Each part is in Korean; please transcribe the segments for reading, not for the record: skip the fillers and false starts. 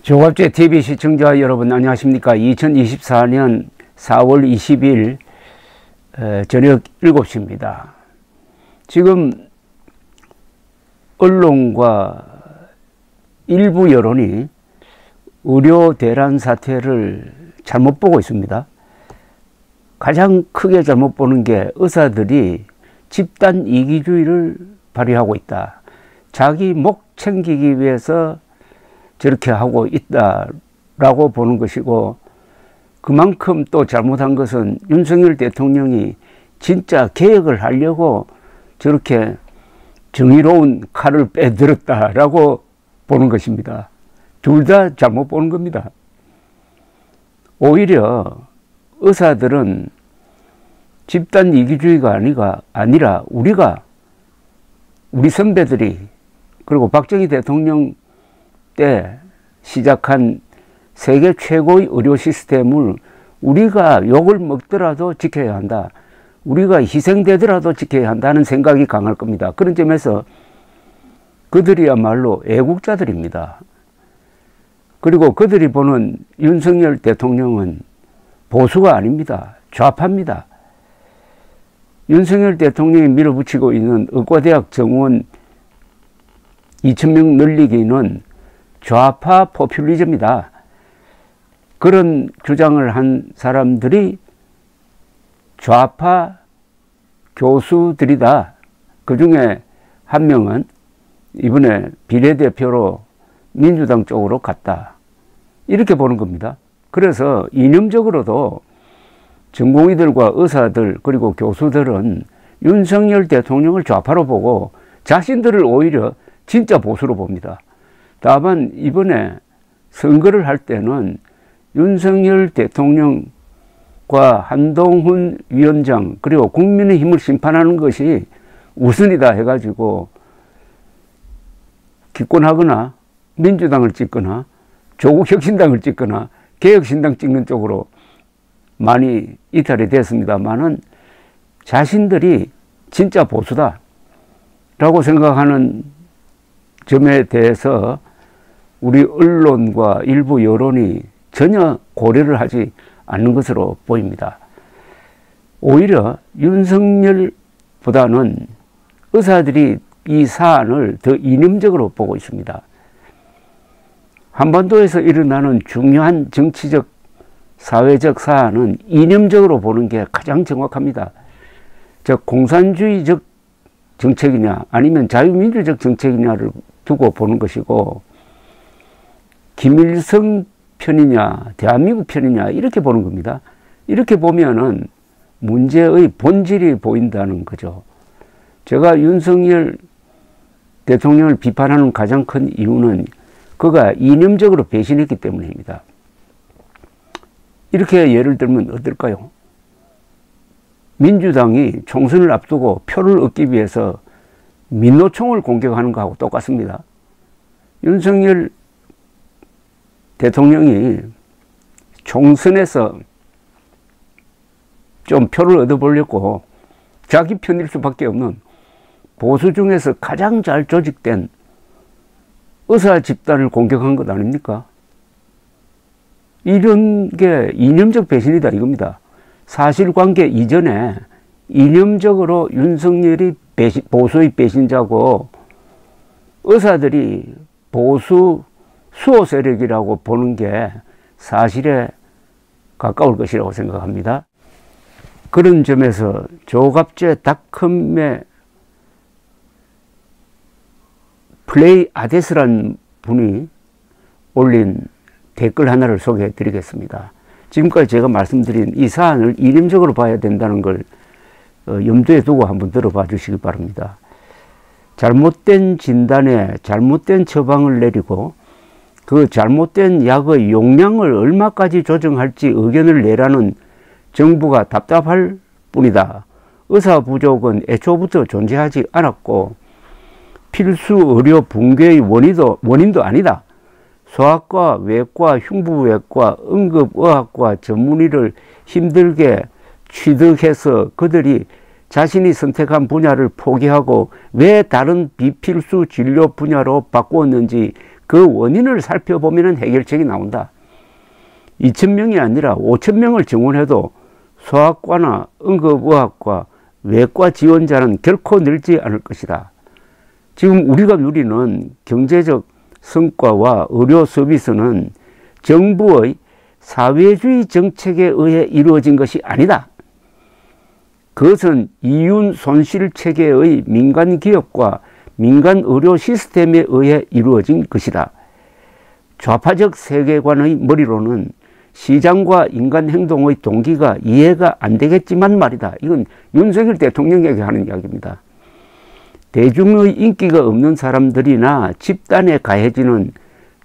조갑제 TV 시청자 여러분 안녕하십니까. 2024년 4월 20일 저녁 7시입니다. 지금 언론과 일부 여론이 의료 대란 사태를 잘못 보고 있습니다. 가장 크게 잘못 보는 게 의사들이 집단 이기주의를 발휘하고 있다. 자기 목 챙기기 위해서 저렇게 하고 있다라고 보는 것이고, 그만큼 또 잘못한 것은 윤석열 대통령이 진짜 개혁을 하려고 저렇게 정의로운 칼을 빼들었다라고 보는 것입니다. 둘 다 잘못 보는 겁니다. 오히려 의사들은 집단 이기주의가 아니라 우리 선배들이, 그리고 박정희 대통령 때 시작한 세계 최고의 의료 시스템을 우리가 욕을 먹더라도 지켜야 한다. 우리가 희생되더라도 지켜야 한다는 생각이 강할 겁니다. 그런 점에서 그들이야말로 애국자들입니다. 그리고 그들이 보는 윤석열 대통령은 보수가 아닙니다. 좌파입니다. 윤석열 대통령이 밀어붙이고 있는 의과대학 정원 2,000명 늘리기는 좌파 포퓰리즘이다. 그런 주장을 한 사람들이 좌파 교수들이다. 그 중에 한 명은 이번에 비례대표로 민주당 쪽으로 갔다. 이렇게 보는 겁니다. 그래서 이념적으로도 전공의들과 의사들 그리고 교수들은 윤석열 대통령을 좌파로 보고 자신들을 오히려 진짜 보수로 봅니다. 다만 이번에 선거를 할 때는 윤석열 대통령과 한동훈 위원장 그리고 국민의힘을 심판하는 것이 우선이다 해가지고 기권하거나 민주당을 찍거나 조국혁신당을 찍거나 개혁신당 찍는 쪽으로 많이 이탈이 됐습니다만은, 자신들이 진짜 보수다 라고 생각하는 점에 대해서 우리 언론과 일부 여론이 전혀 고려를 하지 않는 것으로 보입니다. 오히려 윤석열보다는 의사들이 이 사안을 더 이념적으로 보고 있습니다. 한반도에서 일어나는 중요한 정치적, 사회적 사안은 이념적으로 보는 게 가장 정확합니다. 즉 공산주의적 정책이냐 아니면 자유민주적 정책이냐를 두고 보는 것이고, 김일성 편이냐 대한민국 편이냐 이렇게 보는 겁니다. 이렇게 보면은 문제의 본질이 보인다는 거죠. 제가 윤석열 대통령을 비판하는 가장 큰 이유는 그가 이념적으로 배신했기 때문입니다. 이렇게 예를 들면 어떨까요? 민주당이 총선을 앞두고 표를 얻기 위해서 민노총을 공격하는 것하고 똑같습니다. 윤석열 대통령이 총선에서 좀 표를 얻어보려고 자기 편일 수밖에 없는 보수 중에서 가장 잘 조직된 의사 집단을 공격한 것 아닙니까? 이런 게 이념적 배신이다 이겁니다. 사실관계 이전에 이념적으로 윤석열이 보수의 배신자고 의사들이 보수 수호 세력이라고 보는 게 사실에 가까울 것이라고 생각합니다. 그런 점에서 조갑제닷컴의 플레이 아데스란 분이 올린 댓글 하나를 소개해 드리겠습니다. 지금까지 제가 말씀드린 이 사안을 이념적으로 봐야 된다는 걸 염두에 두고 한번 들어봐 주시기 바랍니다. 잘못된 진단에 잘못된 처방을 내리고 그 잘못된 약의 용량을 얼마까지 조정할지 의견을 내라는 정부가 답답할 뿐이다. 의사 부족은 애초부터 존재하지 않았고 필수 의료 붕괴의 원인도 아니다. 소아과, 외과, 흉부외과, 응급의학과 전문의를 힘들게 취득해서 그들이 자신이 선택한 분야를 포기하고 왜 다른 비필수 진료 분야로 바꾸었는지 그 원인을 살펴보면 해결책이 나온다. 2,000명이 아니라 5,000명을 증원해도 소아과나 응급의학과, 외과 지원자는 결코 늘지 않을 것이다. 지금 우리가 누리는 경제적 성과와 의료 서비스는 정부의 사회주의 정책에 의해 이루어진 것이 아니다. 그것은 이윤 손실 체계의 민간 기업과 민간 의료 시스템에 의해 이루어진 것이다. 좌파적 세계관의 머리로는 시장과 인간 행동의 동기가 이해가 안 되겠지만 말이다. 이건 윤석열 대통령에게 하는 이야기입니다. 대중의 인기가 없는 사람들이나 집단에 가해지는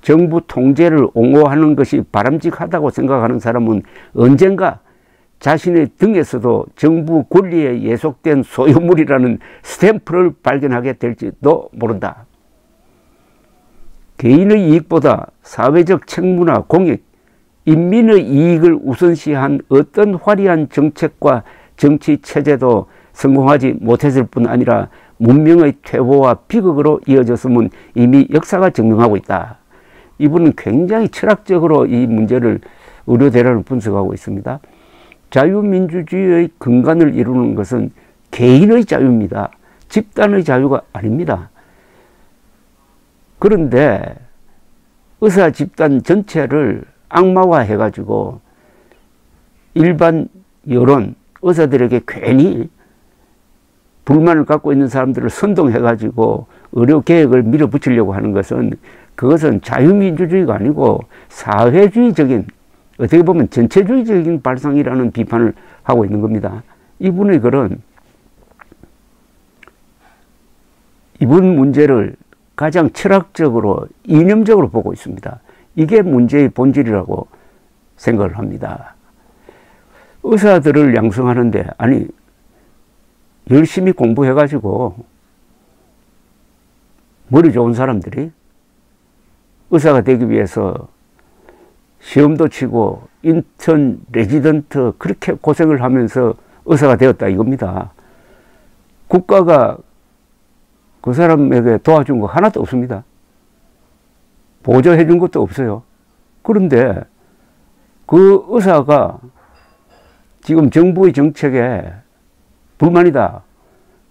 정부 통제를 옹호하는 것이 바람직하다고 생각하는 사람은 언젠가 자신의 등에서도 정부 권리에 예속된 소유물이라는 스탬프를 발견하게 될지도 모른다. 개인의 이익보다 사회적 책무나 공익, 인민의 이익을 우선시한 어떤 화려한 정책과 정치 체제도 성공하지 못했을 뿐 아니라 문명의 퇴보와 비극으로 이어졌음은 이미 역사가 증명하고 있다. 이분은 굉장히 철학적으로 이 문제를 의료 대란을 분석하고 있습니다. 자유민주주의의 근간을 이루는 것은 개인의 자유입니다. 집단의 자유가 아닙니다. 그런데 의사 집단 전체를 악마화해 가지고 일반 여론, 의사들에게 괜히 불만을 갖고 있는 사람들을 선동해 가지고 의료개혁을 밀어붙이려고 하는 것은, 그것은 자유민주주의가 아니고 사회주의적인, 어떻게 보면 전체주의적인 발상이라는 비판을 하고 있는 겁니다. 이분의 글은 이분 문제를 가장 철학적으로 이념적으로 보고 있습니다. 이게 문제의 본질이라고 생각을 합니다. 의사들을 양성하는데, 아니 열심히 공부해가지고 머리 좋은 사람들이 의사가 되기 위해서 시험도 치고 인턴, 레지던트 그렇게 고생을 하면서 의사가 되었다 이겁니다. 국가가 그 사람에게 도와준 거 하나도 없습니다. 보조해 준 것도 없어요. 그런데 그 의사가 지금 정부의 정책에 불만이다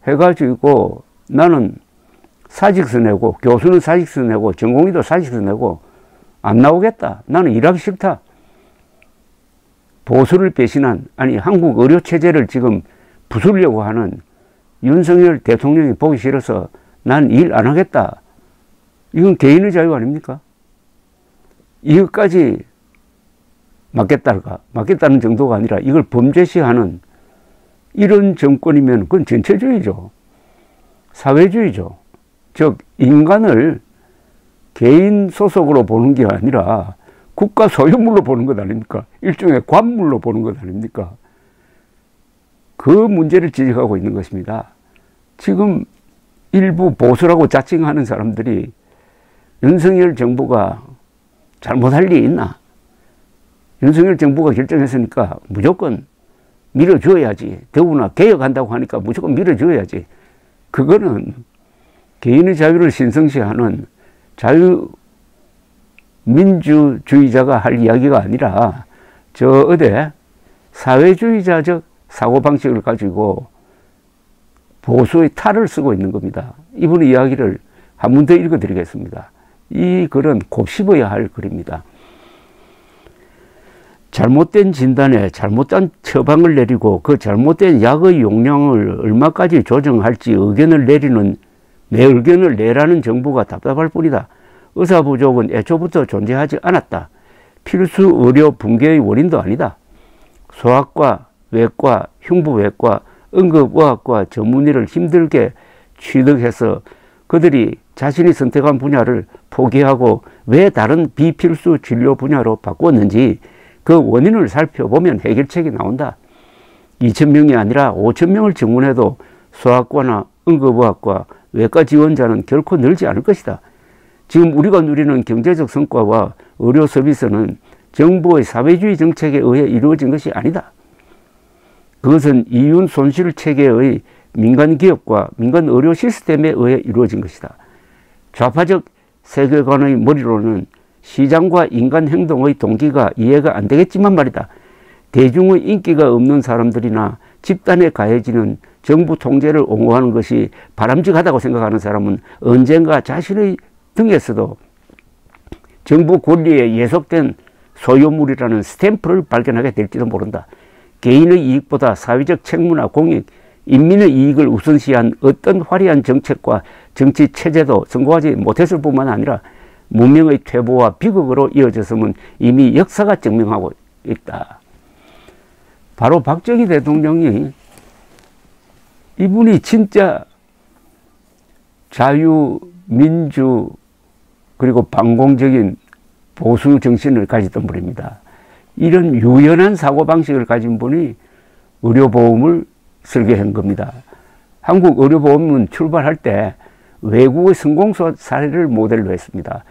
해가지고 나는 사직서 내고, 교수는 사직서 내고, 전공의도 사직서 내고 안 나오겠다. 나는 일하기 싫다. 보수를 배신한, 아니 한국 의료체제를 지금 부수려고 하는 윤석열 대통령이 보기 싫어서 난 일 안 하겠다. 이건 개인의 자유 아닙니까? 이것까지 맞겠다는 정도가 아니라 이걸 범죄시하는 이런 정권이면 그건 전체주의죠. 사회주의죠. 즉 인간을 개인 소속으로 보는 게 아니라 국가 소유물로 보는 것 아닙니까? 일종의 관물로 보는 것 아닙니까? 그 문제를 지적하고 있는 것입니다. 지금 일부 보수라고 자칭하는 사람들이 윤석열 정부가 잘못할 일이 있나? 윤석열 정부가 결정했으니까 무조건 밀어줘야지. 더구나 개혁한다고 하니까 무조건 밀어줘야지. 그거는 개인의 자유를 신성시하는 자유민주주의자가 할 이야기가 아니라 사회주의자적 사고방식을 가지고 보수의 탈을 쓰고 있는 겁니다. 이분의 이야기를 한 번 더 읽어드리겠습니다. 이 글은 곱씹어야 할 글입니다. 잘못된 진단에 잘못된 처방을 내리고 그 잘못된 약의 용량을 얼마까지 조정할지 내 의견을 내라는 정부가 답답할 뿐이다. 의사 부족은 애초부터 존재하지 않았다. 필수 의료 붕괴의 원인도 아니다. 소아과, 외과, 흉부외과, 응급의학과 전문의를 힘들게 취득해서 그들이 자신이 선택한 분야를 포기하고 왜 다른 비필수 진료 분야로 바꾸었는지 그 원인을 살펴보면 해결책이 나온다. 2,000명이 아니라 5,000명을 증원해도 소아과나 응급의학과, 외과 지원자는 결코 늘지 않을 것이다. 지금 우리가 누리는 경제적 성과와 의료 서비스는 정부의 사회주의 정책에 의해 이루어진 것이 아니다. 그것은 이윤 손실 체계의 민간 기업과 민간 의료 시스템에 의해 이루어진 것이다. 좌파적 세계관의 머리로는 시장과 인간 행동의 동기가 이해가 안 되겠지만 말이다. 대중의 인기가 없는 사람들이나 집단에 가해지는 정부 통제를 옹호하는 것이 바람직하다고 생각하는 사람은 언젠가 자신의 등에서도 정부 권리에 예속된 소유물이라는 스탬프를 발견하게 될지도 모른다. 개인의 이익보다 사회적 책무나 공익, 인민의 이익을 우선시한 어떤 화려한 정책과 정치 체제도 성공하지 못했을 뿐만 아니라 문명의 퇴보와 비극으로 이어졌음은 이미 역사가 증명하고 있다. 바로 박정희 대통령이 이분이 진짜 자유, 민주 그리고 반공적인 보수 정신을 가졌던 분입니다. 이런 유연한 사고방식을 가진 분이 의료보험을 설계한 겁니다. 한국 의료보험은 출발할 때 외국의 성공 사례를 모델로 했습니다.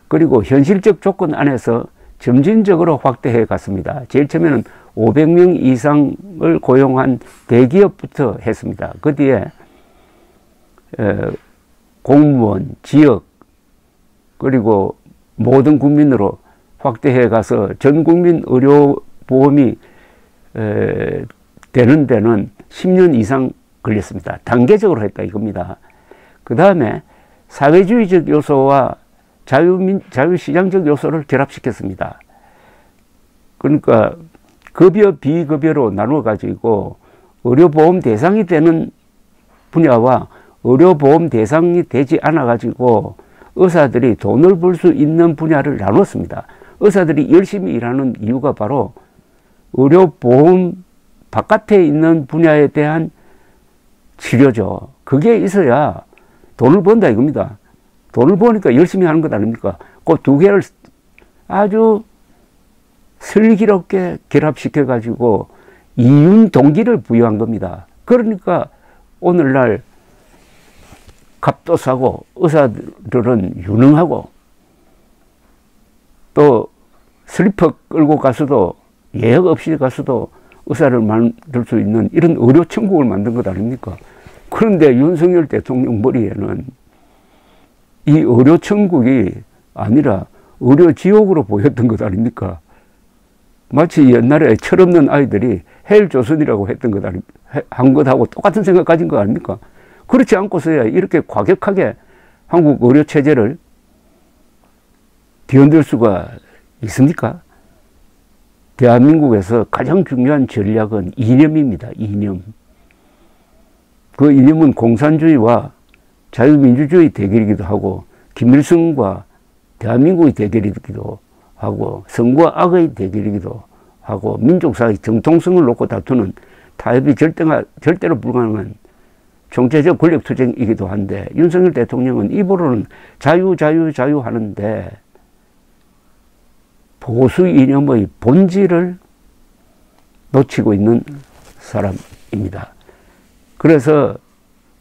그리고 현실적 조건 안에서 점진적으로 확대해 갔습니다. 제일 처음에는 500명 이상을 고용한 대기업부터 했습니다. 그 뒤에 공무원, 지역 그리고 모든 국민으로 확대해 가서 전 국민 의료보험이 되는 데는 10년 이상 걸렸습니다. 단계적으로 했다 이겁니다. 그 다음에 사회주의적 요소와 자유시장적 요소를 결합시켰습니다. 그러니까 급여, 비급여로 나누어 가지고 의료보험 대상이 되는 분야와 의료보험 대상이 되지 않아 가지고 의사들이 돈을 벌 수 있는 분야를 나눴습니다. 의사들이 열심히 일하는 이유가 바로 의료보험 바깥에 있는 분야에 대한 치료죠. 그게 있어야 돈을 번다 이겁니다. 돈을 버니까 열심히 하는 것 아닙니까? 그 두 개를 아주 슬기롭게 결합시켜 가지고 이윤 동기를 부여한 겁니다. 그러니까 오늘날 값도 싸고 의사들은 유능하고 또 슬리퍼 끌고 가서도 예약 없이 가서도 의사를 만들 수 있는 이런 의료 천국을 만든 것 아닙니까? 그런데 윤석열 대통령 머리에는 이 의료 천국이 아니라 의료 지옥으로 보였던 것 아닙니까? 마치 옛날에 철없는 아이들이 헬조선이라고 했던 것 한 것하고 똑같은 생각 가진 거 아닙니까? 그렇지 않고서야 이렇게 과격하게 한국 의료 체제를 뒤흔들 수가 있습니까? 대한민국에서 가장 중요한 전략은 이념입니다. 이념. 그 이념은 공산주의와 자유민주주의 대결이기도 하고 김일성과 대한민국의 대결이기도 하고 성과 악의 대결이기도 하고 민족사의 정통성을 놓고 다투는 타협이 절대로 불가능한 총체적 권력투쟁이기도 한데 윤석열 대통령은 입으로는 자유 하는데 보수 이념의 본질을 놓치고 있는 사람입니다. 그래서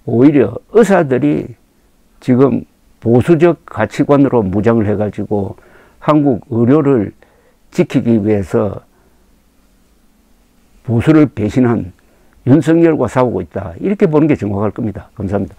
오히려 의사들이 지금 보수적 가치관으로 무장을 해가지고 한국 의료를 지키기 위해서 보수를 배신한 윤석열과 싸우고 있다. 이렇게 보는 게 정확할 겁니다. 감사합니다.